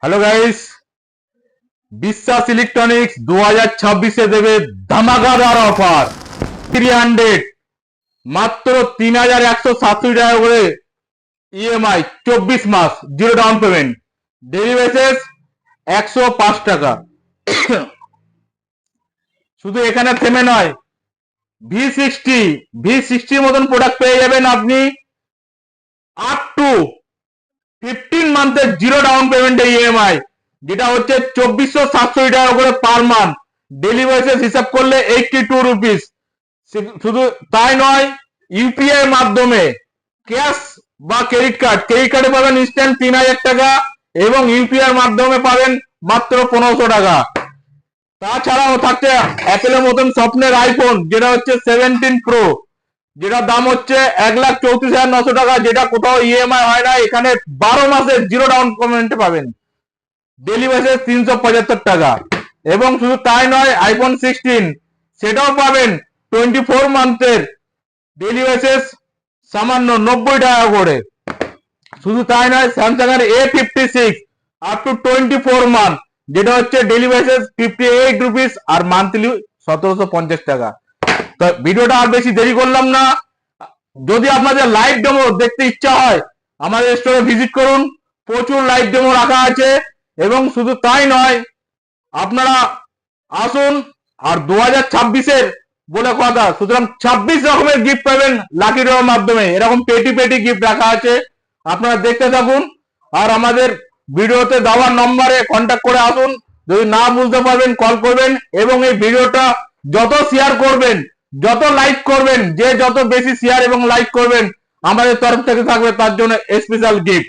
Hello guys, Biswas electronics 2026-এ দেবে ধামাকাদার অফার 300 মাত্র 3187 টাকা করে ইএমআই 24 মাস zero down payment daily basis 105 টাকা। শুধু এখানে থেমে নয়, ভি সিক্সটির মতন প্রোডাক্ট পেয়ে যাবেন আপনি আপ টু 15 মান্থের জিরো ডাউন পেমেন্টে ইএমআই, যেটা হচ্ছে 2467 টাকা করে পার মান্থ। ডেলি বেসিস হিসাব করলে 82 রুপিস। শুধু তাই নয়, ইউপিআই এর মাধ্যমে ক্যাশ বা ক্রেডিট কার্ডে পাবেন ইনস্ট্যান্ট 3000 টাকা এবং ইউপিআই এর মাধ্যমে পাবেন মাত্র 1500 টাকা। তাছাড়াও থাকছে অ্যাপেলের মতন স্বপ্নের আইফোন, যেটা হচ্ছে 17 প্রো, যেটার দাম হচ্ছে 1,34,900 টাকা, যেটা কোথাও ইএমআই হয় না। এখানে 12 মাসের জিরো ডাউন পেমেন্টে পাবেন, ডেলি বেসিস 375 টাকা। এবং শুধু তাই নয়, আইফোন 16 সেটাও পাবেন 24 মান্থের ডেলি বেসিস সামান্য 90 টাকা করে। শুধু তাই নয়, স্যামসাং এর A56 আপ টু 24 মান্থ, যেটা হচ্ছে ডেলি বেসিস 58 রুপিস আর মান্থলি 1750 টাকা। তো ভিডিওটা আর বেশি দেরি করলাম না, যদি আপনাদের লাইভ ডেমো দেখতে ইচ্ছা হয় আমাদের স্টোরে ভিজিট করুন, প্রচুর লাইভ ডেমো রাখা আছে। এবং শুধু তাই নয়, আপনারা আসুন। আর 2026-এর বলে কথা, সুতরাং 26 রকমের গিফট পাবেন লাকি ড্রর মাধ্যমে। এরকম পেটি পেটি গিফট রাখা আছে, আপনারা দেখতে থাকুন। আর আমাদের ভিডিওতে দেওয়া নম্বরে কন্ট্যাক্ট করে আসুন। যদি না বুঝতে পারবেন কল করবেন, এবং এই ভিডিওটা যত শেয়ার করবেন, যত লাইক করবেন, যে যত বেশি শেয়ার এবং লাইক করবেন, আমাদের তরফ থেকে থাকবে তার জন্য স্পেশাল গিফট।